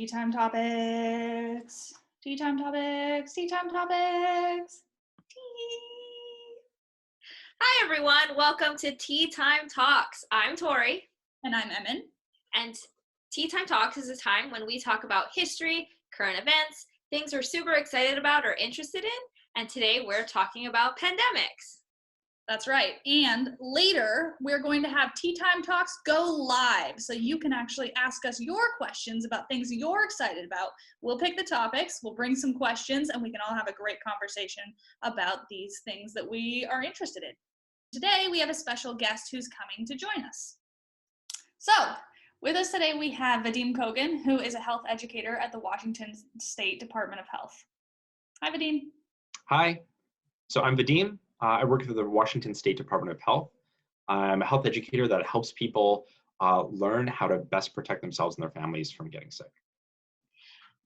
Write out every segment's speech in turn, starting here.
Tea time topics. Tea time topics. Tea time topics. Tea. Hi everyone, welcome to Tea Time Talks. I'm Tori. And I'm Emin. And Tea Time Talks is a time when we talk about history, current events, things we're super excited about or interested in. And today we're talking about pandemics. That's right. And later, we're going to have Tea Time Talks go live. So you can actually ask us your questions about things you're excited about. We'll pick the topics, we'll bring some questions, and we can all have a great conversation about these things that we are interested in. Today, we have a special guest who's coming to join us. So, with us today, we have Vadim Cogan, who is a health educator at the Washington State Department of Health. Hi, Vadim. Hi. So I'm Vadim. I work for the Washington State Department of Health. I'm a health educator that helps people learn how to best protect themselves and their families from getting sick.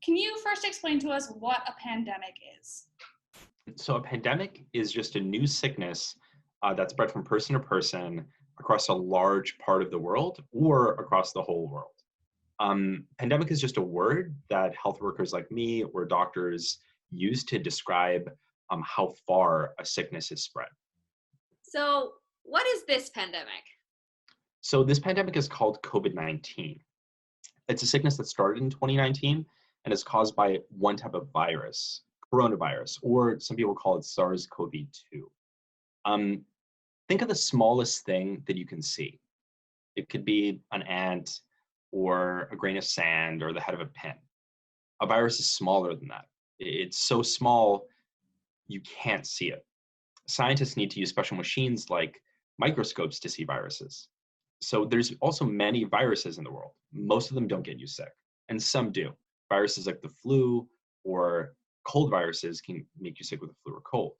Can you first explain to us what a pandemic is? So a pandemic is just a new sickness that's spread from person to person across a large part of the world or across the whole world. Pandemic is just a word that health workers like me or doctors use to describe how far a sickness is spread. So what is this pandemic? So this pandemic is called COVID-19. It's a sickness that started in 2019 and is caused by one type of virus, coronavirus, or some people call it SARS-CoV-2. Think of the smallest thing that you can see. It could be an ant or a grain of sand or the head of a pin. A virus is smaller than that. It's so small, you can't see it. Scientists need to use special machines like microscopes to see viruses. So there's also many viruses in the world. Most of them don't get you sick, and some do. Viruses like the flu or cold viruses can make you sick with the flu or cold.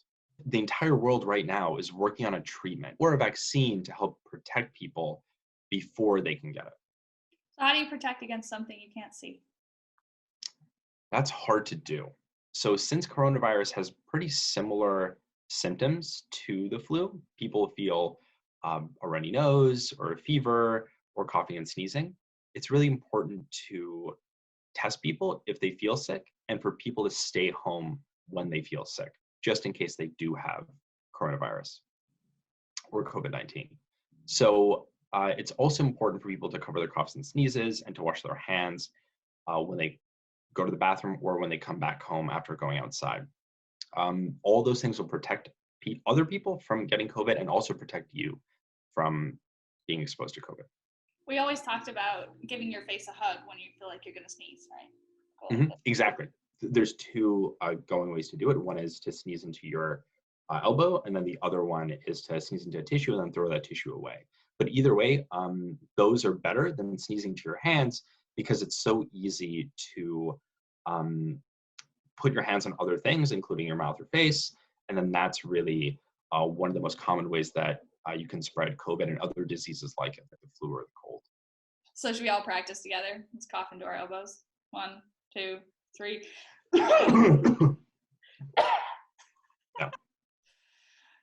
The entire world right now is working on a treatment or a vaccine to help protect people before they can get it. So how do you protect against something you can't see? That's hard to do. So since coronavirus has pretty similar symptoms to the flu, people feel a runny nose or a fever or coughing and sneezing, it's really important to test people if they feel sick and for people to stay home when they feel sick, just in case they do have coronavirus or COVID-19. So it's also important for people to cover their coughs and sneezes and to wash their hands when they go to the bathroom or when they come back home after going outside. All those things will protect other people from getting COVID and also protect you from being exposed to COVID. We always talked about giving your face a hug when you feel like you're going to sneeze, right? Cool. Exactly. There's two going ways to do it. One is to sneeze into your elbow, and then the other one is to sneeze into a tissue and then throw that tissue away. But either way, those are better than sneezing to your hands because it's so easy to put your hands on other things, including your mouth or face. And then that's really one of the most common ways that you can spread COVID and other diseases like it, like the flu or the cold. So should we all practice together? Let's cough into our elbows. 1, 2, 3. Yeah,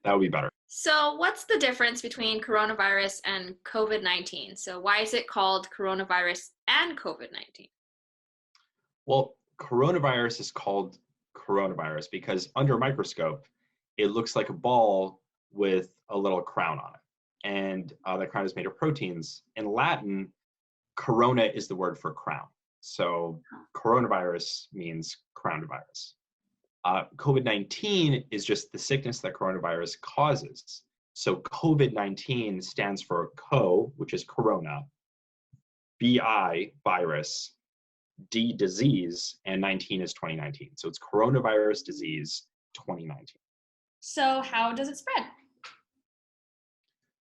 that would be better. So what's the difference between coronavirus and COVID-19? So why is it called coronavirus and COVID-19? Well, coronavirus is called coronavirus because under a microscope, it looks like a ball with a little crown on it. And that crown is made of proteins. In Latin, corona is the word for crown. So coronavirus means crowned virus. COVID-19 is just the sickness that coronavirus causes. So COVID-19 stands for co, which is corona, BI, virus, D, disease, and 19 is 2019. So it's coronavirus disease 2019. So how does it spread?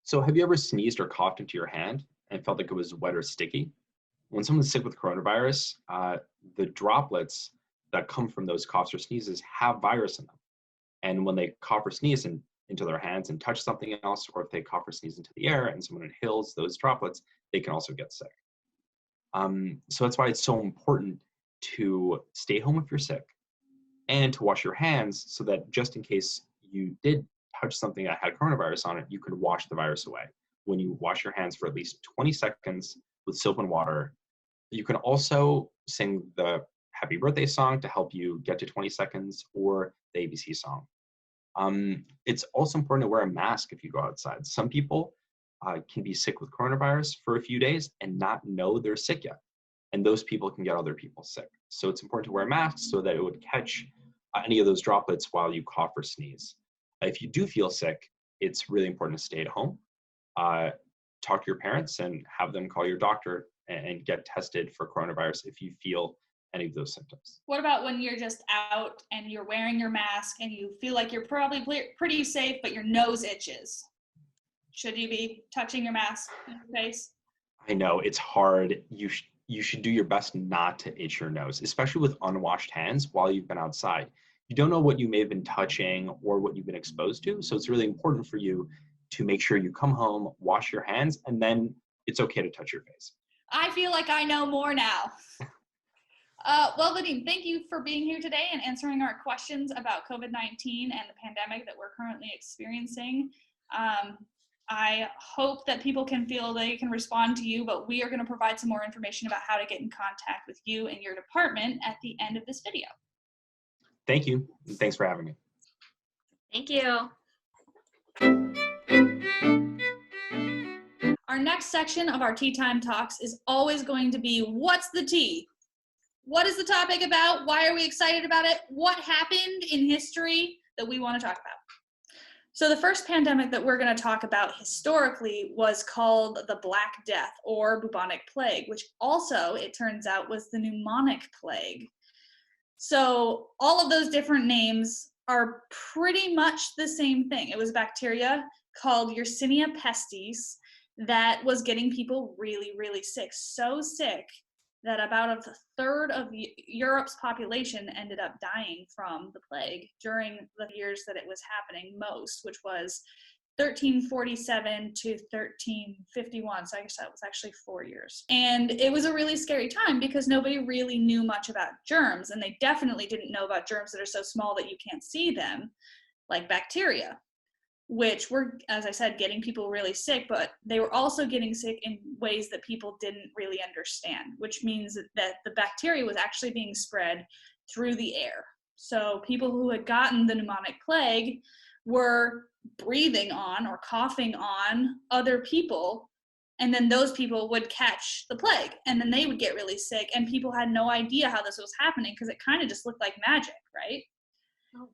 So have you ever sneezed or coughed into your hand and felt like it was wet or sticky? When someone's sick with coronavirus, the droplets that come from those coughs or sneezes have virus in them. And when they cough or sneeze into their hands and touch something else, or if they cough or sneeze into the air and someone inhales those droplets, they can also get sick. So that's why it's so important to stay home if you're sick and to wash your hands so that just in case you did touch something that had coronavirus on it, you could wash the virus away. When you wash your hands for at least 20 seconds with soap and water, you can also sing the happy birthday song to help you get to 20 seconds, or the ABC song. It's also important to wear a mask if you go outside. Some people can be sick with coronavirus for a few days and not know they're sick yet. And those people can get other people sick. So it's important to wear masks so that it would catch any of those droplets while you cough or sneeze. If you do feel sick, it's really important to stay at home. Talk to your parents and have them call your doctor and get tested for coronavirus if you feel any of those symptoms. What about when you're just out and you're wearing your mask and you feel like you're probably pretty safe, but your nose itches? Should you be touching your mask in your face? I know it's hard. You should do your best not to itch your nose, especially with unwashed hands while you've been outside. You don't know what you may have been touching or what you've been exposed to. So it's really important for you to make sure you come home, wash your hands, and then it's okay to touch your face. I feel like I know more now. Well, Vadim, thank you for being here today and answering our questions about COVID-19 and the pandemic that we're currently experiencing. I hope that people can feel they can respond to you, but we are going to provide some more information about how to get in contact with you and your department at the end of this video. Thank you. And thanks for having me. Thank you. Our next section of our Tea Time Talks is always going to be, what's the tea? What is the topic about? Why are we excited about it? What happened in history that we want to talk about? So the first pandemic that we're going to talk about historically was called the Black Death or bubonic plague, which also, it turns out, was the pneumonic plague. So all of those different names are pretty much the same thing. It was bacteria called Yersinia pestis that was getting people really, really sick. So sick that about a third of Europe's population ended up dying from the plague during the years that it was happening most, which was 1347 to 1351. So I guess that was actually 4 years. And it was a really scary time because nobody really knew much about germs, and they definitely didn't know about germs that are so small that you can't see them, like bacteria, which were, as I said, getting people really sick, but they were also getting sick in ways that people didn't really understand, which means that the bacteria was actually being spread through the air. So people who had gotten the pneumonic plague were breathing on or coughing on other people, and then those people would catch the plague, and then they would get really sick, and people had no idea how this was happening because it kind of just looked like magic, right? Oh, wow.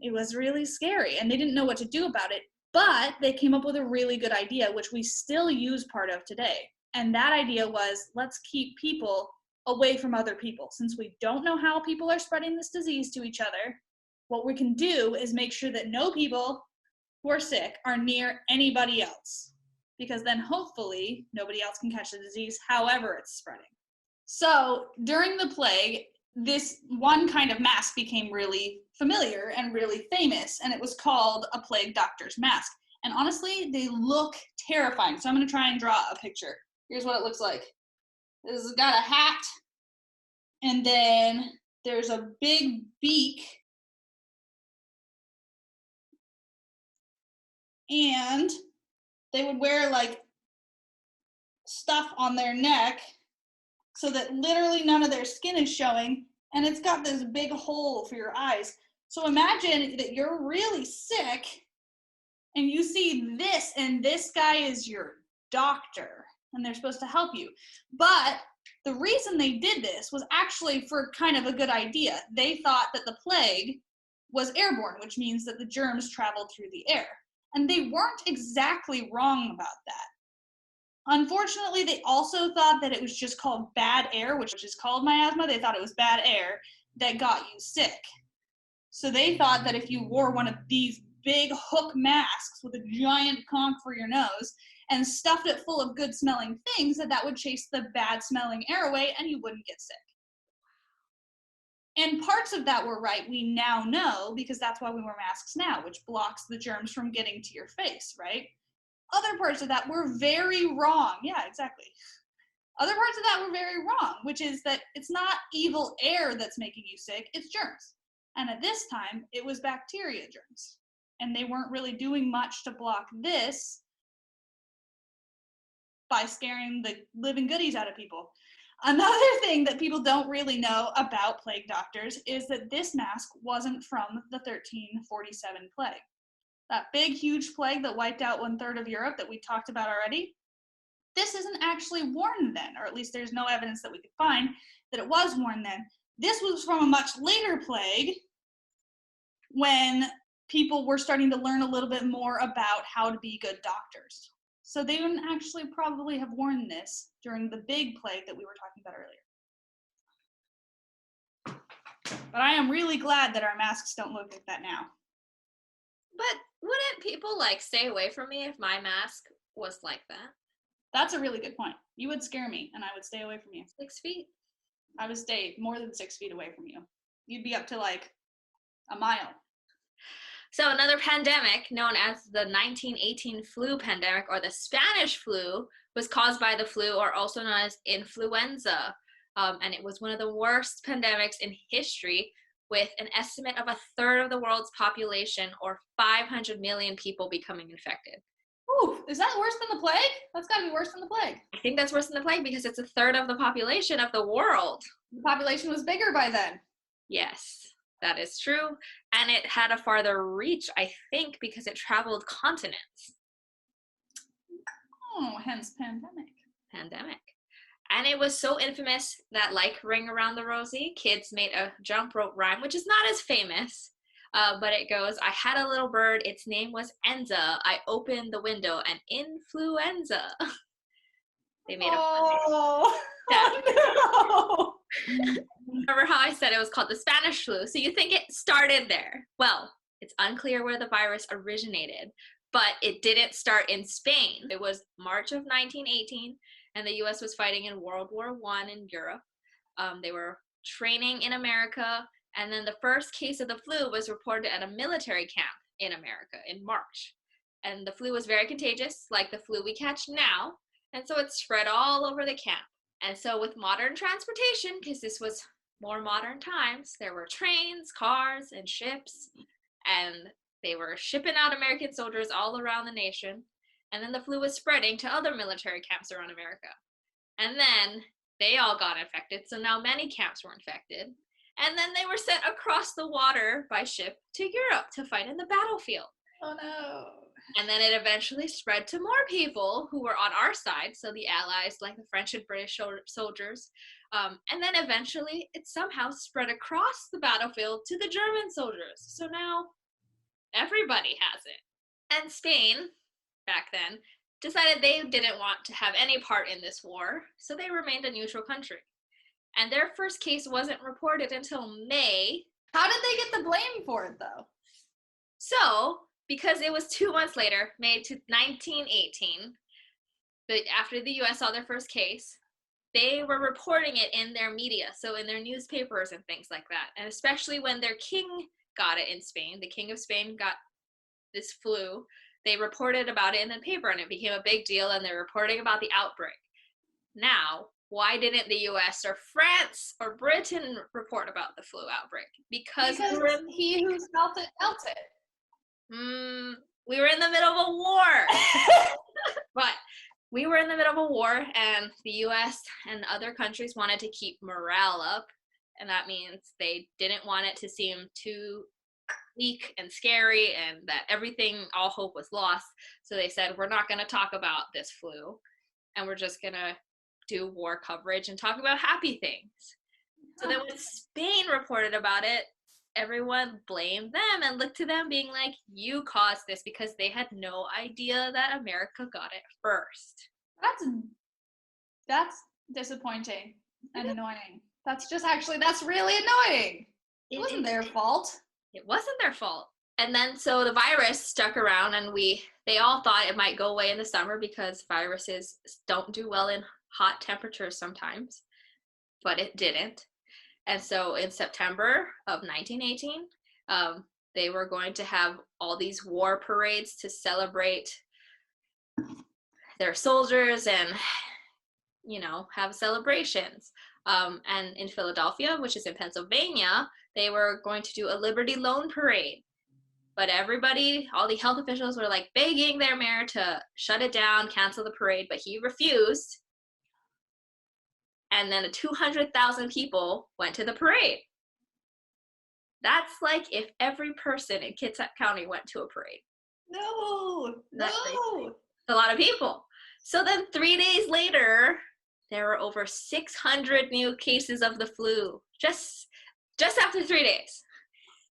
It was really scary, and they didn't know what to do about it, but they came up with a really good idea, which we still use part of today. And that idea was, let's keep people away from other people. Since we don't know how people are spreading this disease to each other, what we can do is make sure that no people who are sick are near anybody else, because then hopefully nobody else can catch the disease however it's spreading. So during the plague, this one kind of mask became really familiar and really famous, and it was called a plague doctor's mask. And honestly, they look terrifying. So I'm going to try and draw a picture. Here's what it looks like. This has got a hat, and then there's a big beak, and they would wear like stuff on their neck so that literally none of their skin is showing, and it's got this big hole for your eyes. So imagine that you're really sick and you see this, and this guy is your doctor and they're supposed to help you. But the reason they did this was actually for kind of a good idea. They thought that the plague was airborne, which means that the germs traveled through the air. And they weren't exactly wrong about that. Unfortunately, they also thought that it was just called bad air, which is called miasma. They thought it was bad air that got you sick. So they thought that if you wore one of these big hook masks with a giant conch for your nose and stuffed it full of good smelling things, that would chase the bad smelling air away and you wouldn't get sick. And parts of that were right, we now know, because that's why we wear masks now, which blocks the germs from getting to your face, right? Other parts of that were very wrong. Yeah, exactly. Other parts of that were very wrong, which is that it's not evil air that's making you sick, it's germs. And at this time, it was bacteria germs. And they weren't really doing much to block this by scaring the living goodies out of people. Another thing that people don't really know about plague doctors is that this mask wasn't from the 1347 plague. That big, huge plague that wiped out 1/3 of Europe that we talked about already, this isn't actually worn then, or at least there's no evidence that we could find that it was worn then. This was from a much later plague when people were starting to learn a little bit more about how to be good doctors. So they wouldn't actually probably have worn this during the big plague that we were talking about earlier. But I am really glad that our masks don't look like that now. But wouldn't people like stay away from me if my mask was like that? That's a really good point. You would scare me and I would stay away from you. 6 feet. I would stay more than 6 feet away from you. You'd be up to like a mile. So another pandemic known as the 1918 flu pandemic, or the Spanish flu, was caused by the flu, or also known as influenza. And it was one of the worst pandemics in history, with an estimate of 1/3 of the world's population, or 500 million people, becoming infected. Ooh, is that worse than the plague? That's gotta be worse than the plague. I think that's worse than the plague because it's 1/3 of the population of the world. The population was bigger by then. Yes, that is true. And it had a farther reach, I think, because it traveled continents. Oh, hence pandemic. And it was so infamous that, like Ring Around the Rosie, kids made a jump rope rhyme, which is not as famous, but it goes, I had a little bird, its name was Enza. I opened the window and influenza. They made oh no! Remember how I said it was called the Spanish flu? So you think it started there. Well, it's unclear where the virus originated, but it didn't start in Spain. It was March of 1918, and the US was fighting in World War I in Europe. They were training in America, and then the first case of the flu was reported at a military camp in America in March. And the flu was very contagious, like the flu we catch now, and so it spread all over the camp. And so with modern transportation, because this was more modern times, there were trains, cars, and ships, and they were shipping out American soldiers all around the nation. And then the flu was spreading to other military camps around America. And then they all got infected, so now many camps were infected. And then they were sent across the water by ship to Europe to fight in the battlefield. Oh no. And then it eventually spread to more people who were on our side, so the Allies, like the French and British soldiers. And then eventually it somehow spread across the battlefield to the German soldiers. So now everybody has it. And Spain, back then, decided they didn't want to have any part in this war, so they remained a neutral country. And their first case wasn't reported until May. How did they get the blame for it, though? So, because it was 2 months later, May 1918, after the US saw their first case, they were reporting it in their media, so in their newspapers and things like that. And especially when their king got it in Spain, the King of Spain got this flu, they reported about it in the paper, and it became a big deal, and they're reporting about the outbreak. Now, why didn't the US or France or Britain report about the flu outbreak? Because he who felt it felt it. We were in the middle of a war. But we were in the middle of a war, and the US and other countries wanted to keep morale up, and that means they didn't want it to seem too weak and scary and that everything, all hope was lost. So they said, we're not going to talk about this flu, and we're just going to do war coverage and talk about happy things. So then when Spain reported about it, everyone blamed them and looked to them being like, you caused this, because they had no idea that America got it first. That's disappointing and annoying. That's really annoying. It wasn't their fault. It wasn't their fault. And then so the virus stuck around, and they all thought it might go away in the summer because viruses don't do well in hot temperatures sometimes, but it didn't. And so in September of 1918, they were going to have all these war parades to celebrate their soldiers and, have celebrations. And in Philadelphia, which is in Pennsylvania, they were going to do a Liberty Loan Parade. But everybody, all the health officials were like begging their mayor to shut it down, cancel the parade, but he refused. And then 200,000 people went to the parade. That's like if every person in Kitsap County went to a parade. No. It's a lot of people. So then 3 days later, there were over 600 new cases of the flu. Just after 3 days.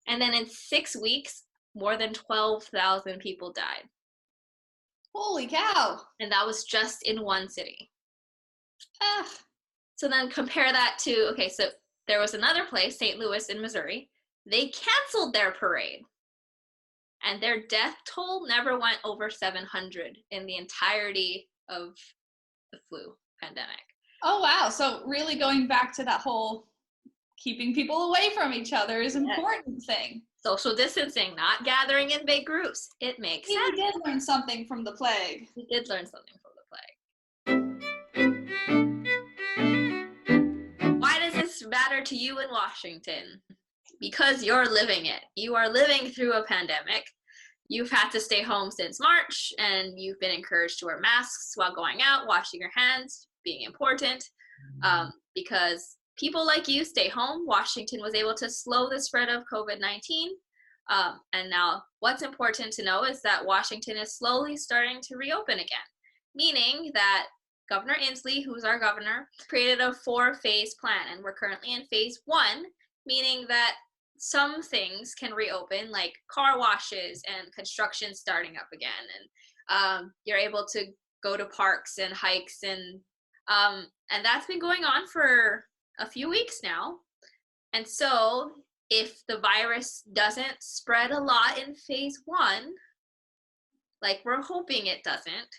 And then in 6 weeks, more than 12,000 people died. Holy cow. And that was just in one city. Ah. So then compare that to, okay, so there was another place, St. Louis in Missouri. They canceled their parade. And their death toll never went over 700 in the entirety of the flu pandemic. Oh, wow. So really going back to that whole keeping people away from each other is an important thing. Social distancing, not gathering in big groups. It makes sense. We did learn something from the plague. We did learn something from the plague. Why does this matter to you in Washington? Because you're living it. You are living through a pandemic. You've had to stay home since March, and you've been encouraged to wear masks while going out, washing your hands, being important. Because people like you stay home, Washington was able to slow the spread of COVID-19. And now what's important to know is that Washington is slowly starting to reopen again, meaning that Governor Inslee, who's our governor, created a 4-phase plan, and we're currently in phase 1, meaning that some things can reopen, like car washes and construction starting up again, and you're able to go to parks and hikes, and that's been going on for a few weeks now. And so if the virus doesn't spread a lot in phase 1, like we're hoping it doesn't,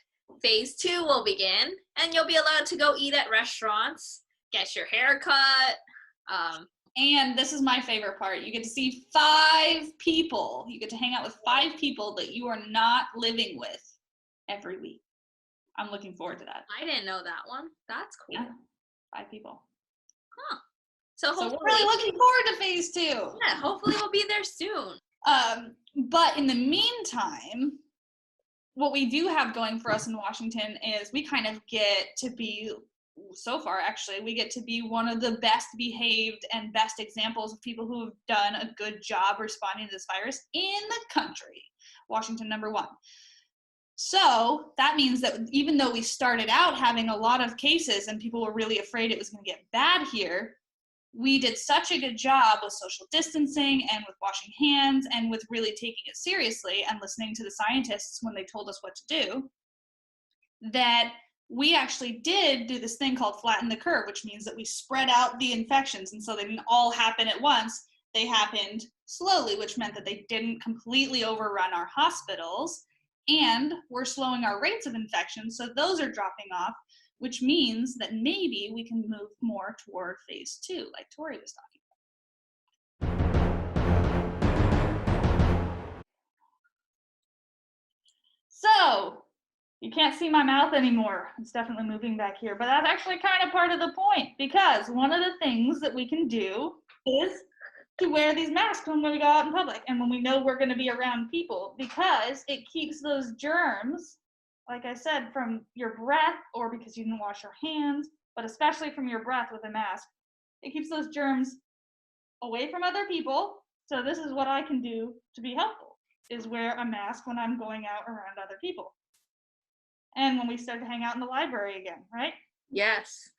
phase 2 will begin, and you'll be allowed to go eat at restaurants, get your hair cut. And this is my favorite part. You get to see 5 people. You get to hang out with 5 people that you are not living with every week. I'm looking forward to that. I didn't know that one. That's cool. Yeah, 5 people. Huh. So we're really looking forward to phase 2. Yeah, hopefully we'll be there soon. But in the meantime, what we do have going for us in Washington is we kind of get to be, so far actually, we get to be one of the best behaved and best examples of people who have done a good job responding to this virus in the country. Washington, number 1. So that means that even though we started out having a lot of cases and people were really afraid it was going to get bad here, we did such a good job with social distancing and with washing hands and with really taking it seriously and listening to the scientists when they told us what to do, that we actually did do this thing called flatten the curve, which means that we spread out the infections, and so they didn't all happen at once. They happened slowly, which meant that they didn't completely overrun our hospitals, and we're slowing our rates of infection, so those are dropping off, which means that maybe we can move more toward phase 2, like Tori was talking about. So, you can't see my mouth anymore. It's definitely moving back here, but that's actually kind of part of the point, because one of the things that we can do is to wear these masks when we go out in public and when we know we're going to be around people, because it keeps those germs, like I said, from your breath, or because you didn't wash your hands, but especially from your breath with a mask. It keeps those germs away from other people. So this is what I can do to be helpful, is wear a mask when I'm going out around other people. And when we start to hang out in the library again, right? Yes.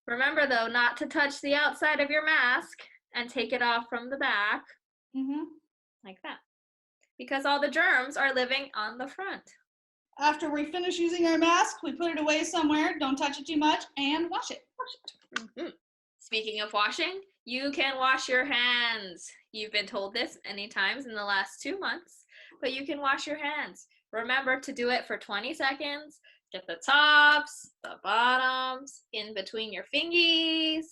Remember, though, not to touch the outside of your mask and take it off from the back. Mm-hmm. Like that. Because all the germs are living on the front. After we finish using our mask, we put it away somewhere, don't touch it too much, and wash it. Mm-hmm. Speaking of washing, you can wash your hands. You've been told this many times in the last 2 months, but you can wash your hands. Remember to do it for 20 seconds. Get the tops, the bottoms, in between your fingies,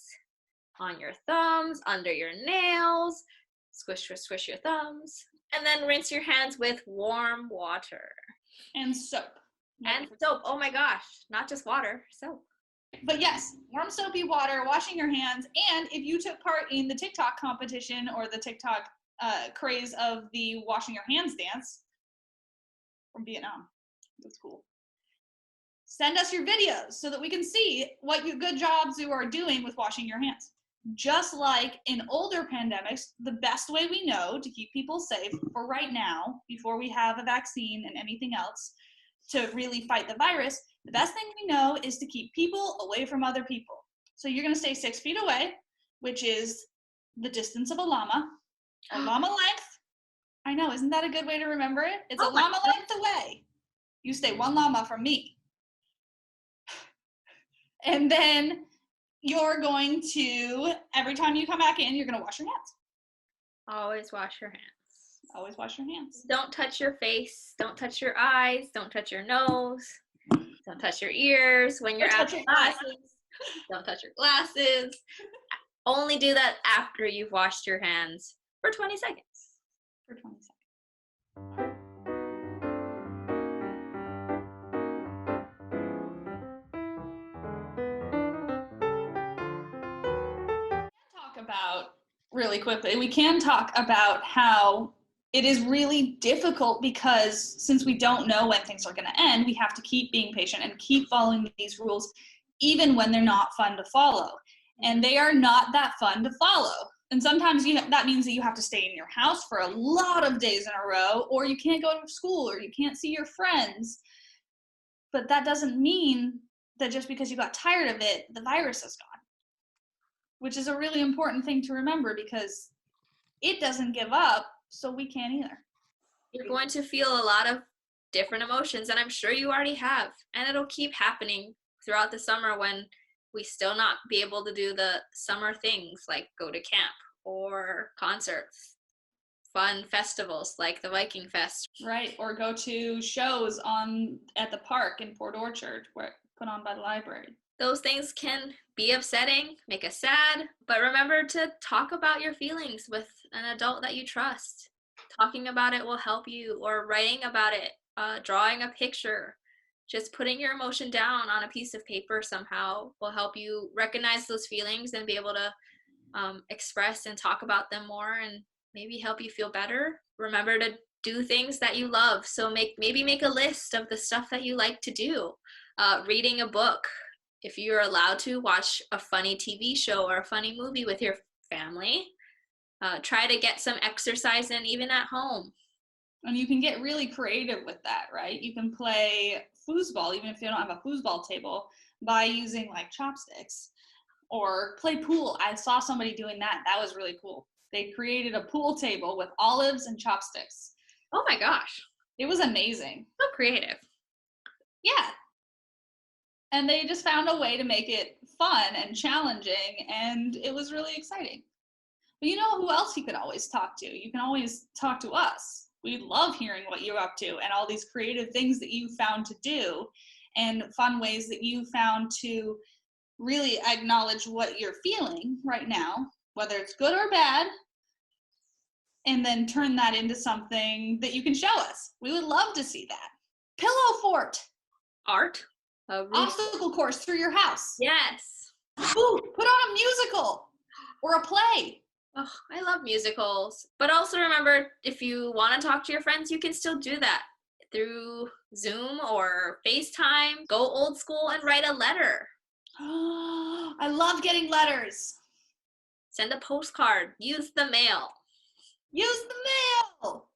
on your thumbs, under your nails. Squish, squish, squish your thumbs. And then rinse your hands with warm water. And soap. And soap. Oh my gosh. Not just water, soap. But yes, warm soapy water, washing your hands. And if you took part in the TikTok competition or the TikTok craze of the washing your hands dance from Vietnam, that's cool. Send us your videos so that we can see what good jobs you are doing with washing your hands. Just like in older pandemics, the best way we know to keep people safe for right now, before we have a vaccine and anything else to really fight the virus, the best thing we know is to keep people away from other people. So you're going to stay 6 feet away, which is the distance of a llama length. I know, isn't that a good way to remember it? It's a llama length away. You stay 1 llama from me. And then you're going to, every time you come back in, you're going to wash your hands. Always wash your hands. Always wash your hands. Don't touch your face. Don't touch your eyes. Don't touch your nose. Don't touch your ears when you're at classes. Don't touch your glasses. Only do that after you've washed your hands for 20 seconds. For 20 seconds. We can talk about how it is really difficult because since we don't know when things are going to end, we have to keep being patient and keep following these rules even when they're not fun to follow. And they are not that fun to follow. And sometimes that means that you have to stay in your house for a lot of days in a row, or you can't go to school, or you can't see your friends. But that doesn't mean that just because you got tired of it, the virus is gone. Which is a really important thing to remember because it doesn't give up, so we can't either. You're going to feel a lot of different emotions, and I'm sure you already have. And it'll keep happening throughout the summer when we still not be able to do the summer things like go to camp or concerts, fun festivals like the Viking Fest. Right, or go to shows at the park in Port Orchard put on by the library. Those things can be upsetting, make us sad, but remember to talk about your feelings with an adult that you trust. Talking about it will help you, or writing about it, drawing a picture. Just putting your emotion down on a piece of paper somehow will help you recognize those feelings and be able to express and talk about them more and maybe help you feel better. Remember to do things that you love. So maybe make a list of the stuff that you like to do. Reading a book. If you're allowed to, watch a funny TV show or a funny movie with your family. Try to get some exercise in even at home. And you can get really creative with that, right? You can play foosball, even if you don't have a foosball table, by using like chopsticks. Or play pool. I saw somebody doing that. That was really cool. They created a pool table with olives and chopsticks. Oh my gosh. It was amazing. So creative. Yeah. And they just found a way to make it fun and challenging, and it was really exciting. But you know who else you can always talk to? You can always talk to us. We love hearing what you're up to and all these creative things that you found to do and fun ways that you found to really acknowledge what you're feeling right now, whether it's good or bad, and then turn that into something that you can show us. We would love to see that. Pillow fort. Art. Obstacle course through your house. Yes. Ooh, put on a musical or a play. Oh, I love musicals. But also remember, if you want to talk to your friends, you can still do that through Zoom or FaceTime. Go old school and write a letter. I love getting letters. Send a postcard. Use the mail. Use the mail.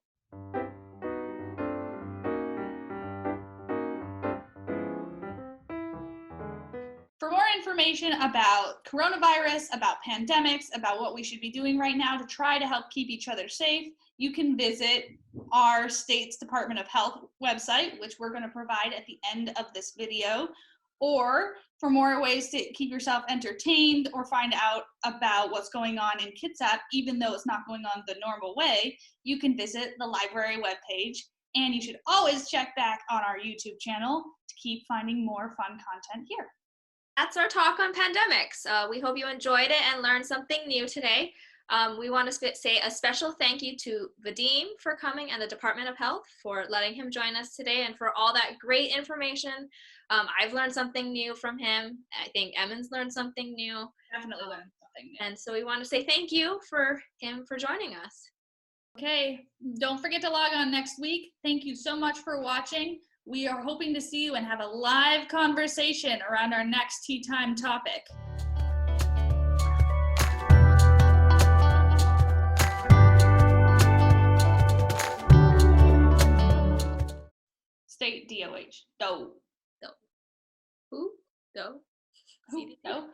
For more information about coronavirus, about pandemics, about what we should be doing right now to try to help keep each other safe, you can visit our state's Department of Health website, which we're going to provide at the end of this video. Or for more ways to keep yourself entertained or find out about what's going on in Kitsap, even though it's not going on the normal way, you can visit the library webpage. And you should always check back on our YouTube channel to keep finding more fun content here. That's our talk on pandemics. We hope you enjoyed it and learned something new today. We want to say a special thank you to Vadim for coming and the Department of Health for letting him join us today and for all that great information. I've learned something new from him. I think Emmons learned something new. Definitely learned something new. And so we want to say thank you for him for joining us. Okay, don't forget to log on next week. Thank you so much for watching. We are hoping to see you and have a live conversation around our next Tea Time topic. State DOH. Do. Who? Go. Who? CDC. No.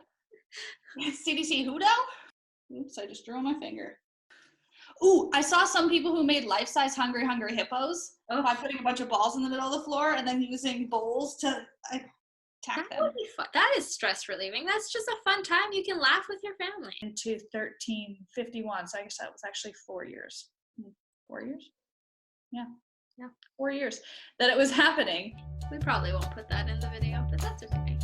CDC who do? Oops, I just drew on my finger. Ooh, I saw some people who made life-size hungry hippos by putting a bunch of balls in the middle of the floor and then using bowls to attack That them. would be fun. That is stress relieving. That's just a fun time. You can laugh with your family. Into 1351, so I guess that was actually 4 years. 4 years? Yeah. 4 years that it was happening. We probably won't put that in the video, but that's okay.